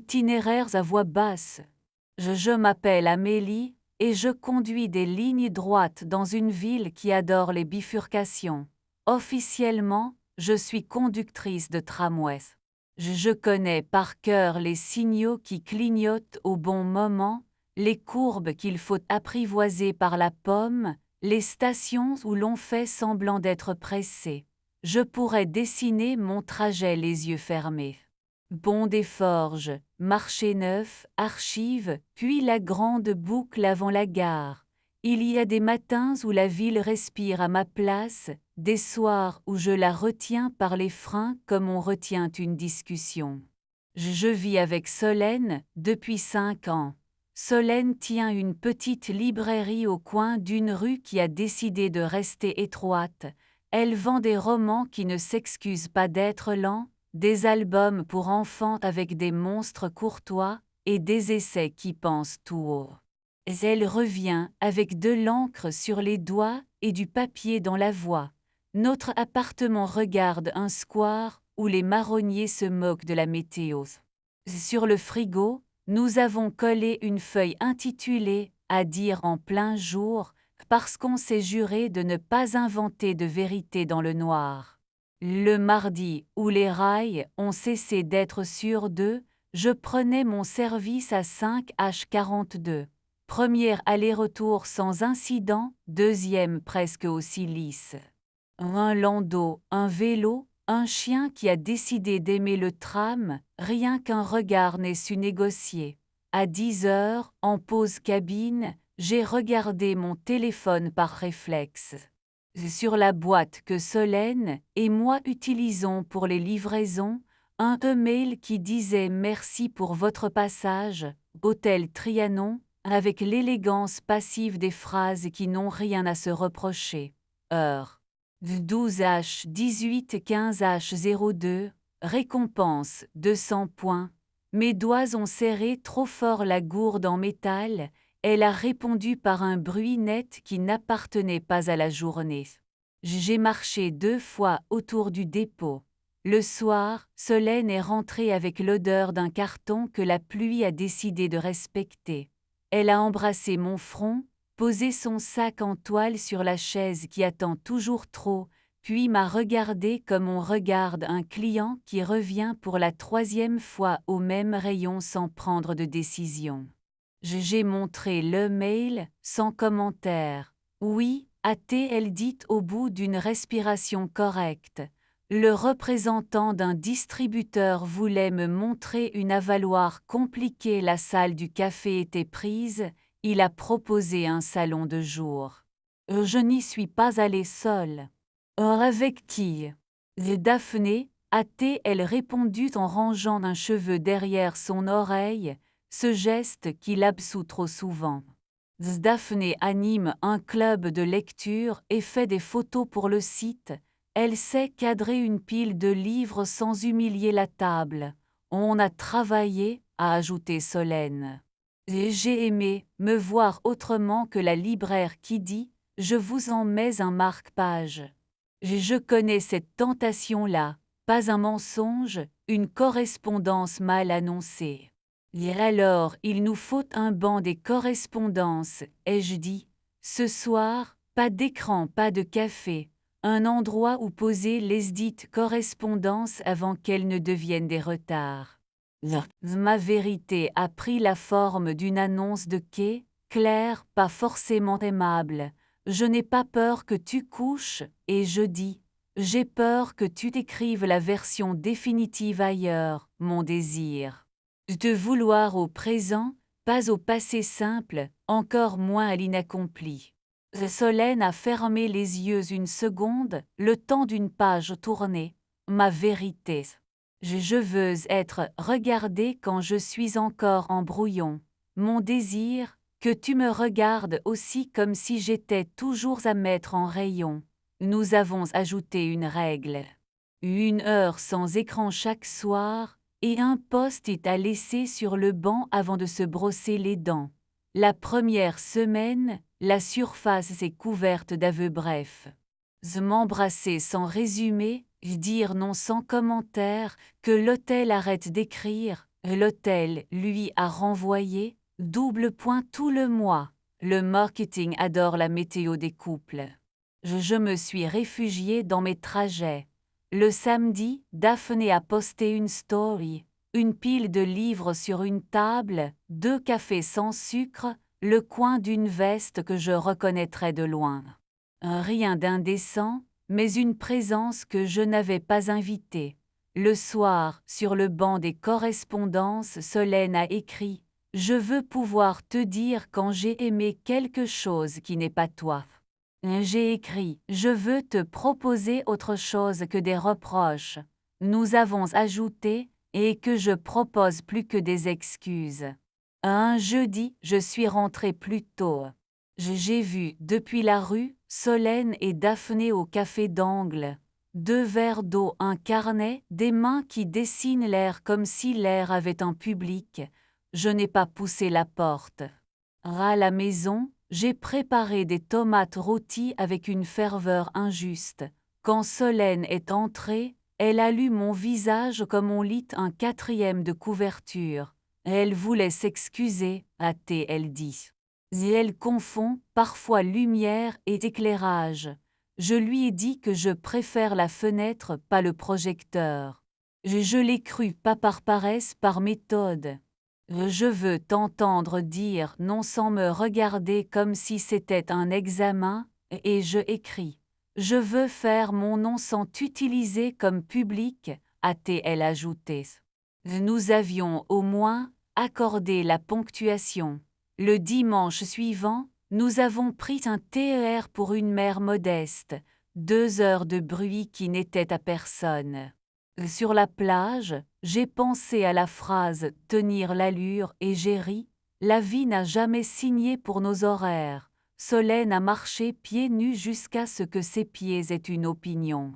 Itinéraires à voix basse. Je m'appelle Amélie, et je conduis des lignes droites dans une ville qui adore les bifurcations. Officiellement, je suis conductrice de tramway. Je connais par cœur les signaux qui clignotent au bon moment, les courbes qu'il faut apprivoiser par la pomme, les stations où l'on fait semblant d'être pressé. Je pourrais dessiner mon trajet les yeux fermés. Pont des Forges, marché neuf, archives, puis la grande boucle avant la gare. Il y a des matins où la ville respire à ma place, des soirs où je la retiens par les freins comme on retient une discussion. Je vis avec Solène depuis 5 ans. Solène tient une petite librairie au coin d'une rue qui a décidé de rester étroite. Elle vend des romans qui ne s'excusent pas d'être lents, des albums pour enfants avec des monstres courtois, et des essais qui pensent tout haut. Elle revient avec de l'encre sur les doigts et du papier dans la voix. Notre appartement regarde un square où les marronniers se moquent de la météo. Sur le frigo, nous avons collé une feuille intitulée « À dire en plein jour » parce qu'on s'est juré de ne pas inventer de vérité dans le noir. Le mardi où les rails ont cessé d'être sur deux, je prenais mon service à 5h42. Premier aller-retour sans incident, deuxième presque aussi lisse. Un landau, un vélo, un chien qui a décidé d'aimer le tram, rien qu'un regard n'est su négocier. À 10h, en pause cabine, j'ai regardé mon téléphone par réflexe. Sur la boîte que Solène et moi utilisons pour les livraisons, un email qui disait « Merci pour votre passage, Hôtel Trianon », avec l'élégance passive des phrases qui n'ont rien à se reprocher. Heure. 12h 18 15h 02, récompense 200 points. Mes doigts ont serré trop fort la gourde en métal. Elle a répondu par un bruit net qui n'appartenait pas à la journée. J'ai marché 2 fois autour du dépôt. Le soir, Solène est rentrée avec l'odeur d'un carton que la pluie a décidé de respecter. Elle a embrassé mon front, posé son sac en toile sur la chaise qui attend toujours trop, puis m'a regardé comme on regarde un client qui revient pour la 3e fois au même rayon sans prendre de décision. J'ai montré le mail, sans commentaire. Oui, a-t-elle dit au bout d'une respiration correcte. Le représentant d'un distributeur voulait me montrer une avaloir compliquée. La salle du café était prise, il a proposé un salon de jour. Je n'y suis pas allée seule. Avec qui? Daphné, a-t-elle répondu en rangeant un cheveu derrière son oreille, ce geste qui l'absout trop souvent. Daphné anime un club de lecture et fait des photos pour le site. Elle sait cadrer une pile de livres sans humilier la table. On a travaillé, a ajouté Solène. J'ai aimé me voir autrement que la libraire qui dit « Je vous en mets un marque-page ». Je connais cette tentation-là, pas un mensonge, une correspondance mal annoncée. Et alors, il nous faut un banc des correspondances, ai-je dit. Ce soir, pas d'écran, pas de café, un endroit où poser les dites correspondances avant qu'elles ne deviennent des retards. Ma vérité a pris la forme d'une annonce de quai, claire, pas forcément aimable. Je n'ai pas peur que tu couches, et je dis, j'ai peur que tu t'écrives la version définitive ailleurs, mon désir. De vouloir au présent, pas au passé simple, encore moins à l'inaccompli. Solène a fermé les yeux une seconde, le temps d'une page tournée. Ma vérité. Je veux être regardée quand je suis encore en brouillon. Mon désir, que tu me regardes aussi comme si j'étais toujours à mettre en rayon. Nous avons ajouté une règle. 1 heure sans écran chaque soir, et un post-it à laisser sur le banc avant de se brosser les dents. La première semaine, la surface est couverte d'aveux brefs. M'embrasser sans résumé, dire non sans commentaire, que l'hôtel arrête d'écrire, L'hôtel lui a renvoyé, double point tout le mois. Le marketing adore la météo des couples. Je me suis réfugiée dans mes trajets. Le samedi, Daphné a posté une story, une pile de livres sur une table, 2 cafés sans sucre, le coin d'une veste que je reconnaîtrais de loin. Rien d'indécent, mais une présence que je n'avais pas invitée. Le soir, sur le banc des correspondances, Solène a écrit « Je veux pouvoir te dire quand j'ai aimé quelque chose qui n'est pas toi ». J'ai écrit « Je veux te proposer autre chose que des reproches ». Nous avons ajouté « et que je propose plus que des excuses ». Un jeudi, je suis rentrée plus tôt. J'ai vu, depuis la rue, Solène et Daphné au café d'angle. 2 verres d'eau, un carnet, des mains qui dessinent l'air comme si l'air avait un public. Je n'ai pas poussé la porte. À la maison, j'ai préparé des tomates rôties avec une ferveur injuste. Quand Solène est entrée, elle a lu mon visage comme on lit un 4e de couverture. Elle voulait s'excuser, a-t-elle dit. Et elle confond parfois lumière et éclairage. Je lui ai dit que je préfère la fenêtre, pas le projecteur. Je l'ai cru pas par paresse, par méthode. Je veux t'entendre dire non sans me regarder comme si c'était un examen, et je écris. Je veux faire mon nom sans t'utiliser comme public, a-t-elle ajouté. Nous avions au moins accordé la ponctuation. Le dimanche suivant, nous avons pris un TER pour une mer modeste, 2 heures de bruit qui n'était à personne. Sur la plage, j'ai pensé à la phrase « tenir l'allure » et j'ai ri. La vie n'a jamais signé pour nos horaires. Solène a marché pieds nus jusqu'à ce que ses pieds aient une opinion.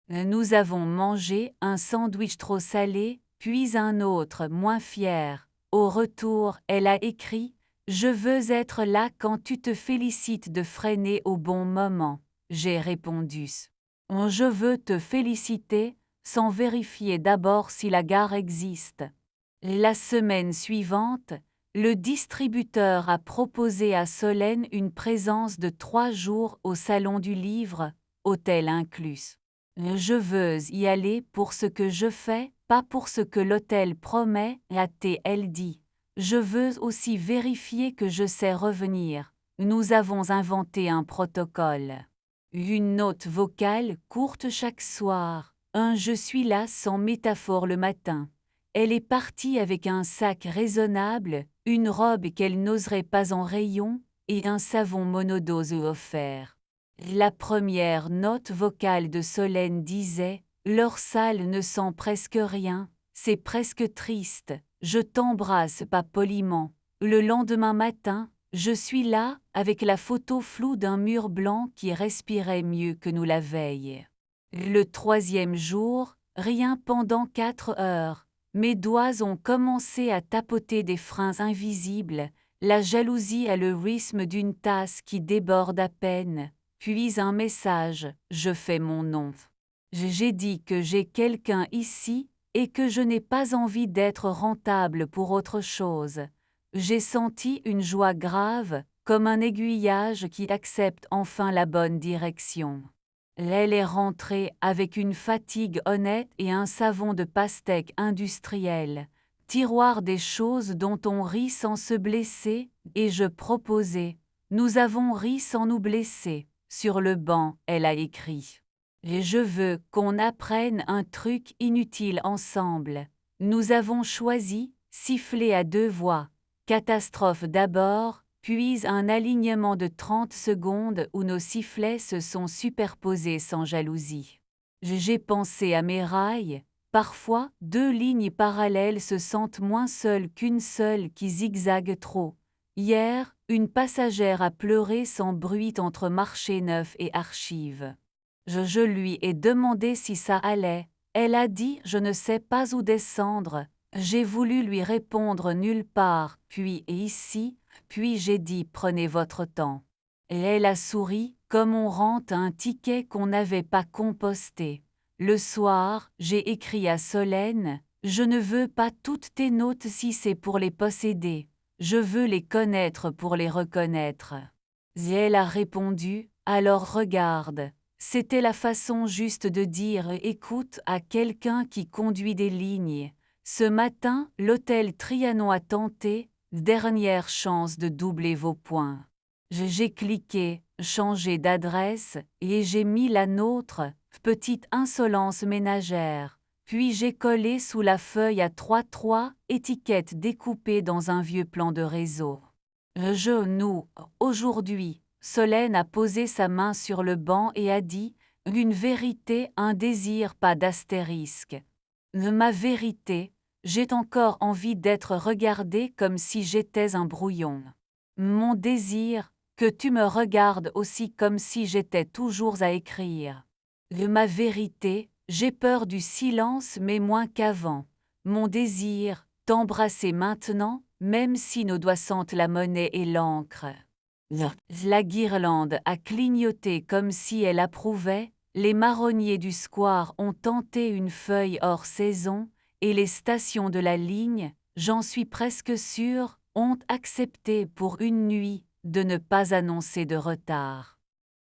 Nous avons mangé un sandwich trop salé, puis un autre moins fier. Au retour, elle a écrit « Je veux être là quand tu te félicites de freiner au bon moment ». J'ai répondu « Je veux te féliciter » sans vérifier d'abord si la gare existe. La semaine suivante, le distributeur a proposé à Solène une présence de 3 jours au Salon du Livre, hôtel inclus. Je veux y aller pour ce que je fais, pas pour ce que l'hôtel promet, a-t-elle dit. Je veux aussi vérifier que je sais revenir. Nous avons inventé un protocole. Une note vocale courte chaque soir. Un « je suis là » sans métaphore le matin. Elle est partie avec un sac raisonnable, une robe qu'elle n'oserait pas en rayon, et un savon monodose offert. La première note vocale de Solène disait « Leur salle ne sent presque rien, c'est presque triste, je t'embrasse pas poliment. » Le lendemain matin, je suis là, avec la photo floue d'un mur blanc qui respirait mieux que nous la veille. Le 3e jour, rien pendant 4 heures. Mes doigts ont commencé à tapoter des freins invisibles. La jalousie a le rythme d'une tasse qui déborde à peine. Puis un message, je fais mon nom. J'ai dit que j'ai quelqu'un ici et que je n'ai pas envie d'être rentable pour autre chose. J'ai senti une joie grave, comme un aiguillage qui accepte enfin la bonne direction. Elle est rentrée avec une fatigue honnête et un savon de pastèque industriel, tiroir des choses dont on rit sans se blesser, et je proposais. Nous avons ri sans nous blesser. Sur le banc, elle a écrit. Et je veux qu'on apprenne un truc inutile ensemble. Nous avons choisi, siffler à 2 voix. Catastrophe d'abord, puis un alignement de 30 secondes où nos sifflets se sont superposés sans jalousie. J'ai pensé à mes rails. Parfois, 2 lignes parallèles se sentent moins seules qu'une seule qui zigzague trop. Hier, une passagère a pleuré sans bruit entre marché neuf et archives. Je lui ai demandé si ça allait. Elle a dit « Je ne sais pas où descendre ». J'ai voulu lui répondre nulle part, puis et ici, puis j'ai dit « Prenez votre temps ». Et elle a souri, comme on rend un ticket qu'on n'avait pas composté. Le soir, j'ai écrit à Solène Je ne veux pas toutes tes notes si c'est pour les posséder. Je veux les connaître pour les reconnaître. Elle a répondu, alors regarde. C'était la façon juste de dire écoute à quelqu'un qui conduit des lignes. Ce matin, l'hôtel Trianon a tenté, dernière chance de doubler vos points. J'ai cliqué, changé d'adresse, et j'ai mis la nôtre, petite insolence ménagère. Puis j'ai collé sous la feuille à 3 étiquette découpée dans un vieux plan de réseau. Nous, aujourd'hui, Solène a posé sa main sur le banc et a dit « Une vérité, un désir, pas d'astérisque. Ma vérité, j'ai encore envie d'être regardée comme si j'étais un brouillon. Mon désir, que tu me regardes aussi comme si j'étais toujours à écrire. Ma vérité, j'ai peur du silence mais moins qu'avant. Mon désir, t'embrasser maintenant, même si nos doigts sentent la monnaie et l'encre. » La guirlande a clignoté comme si elle approuvait, les marronniers du square ont tenté une feuille hors saison, et les stations de la ligne, j'en suis presque sûre, ont accepté pour une nuit de ne pas annoncer de retard.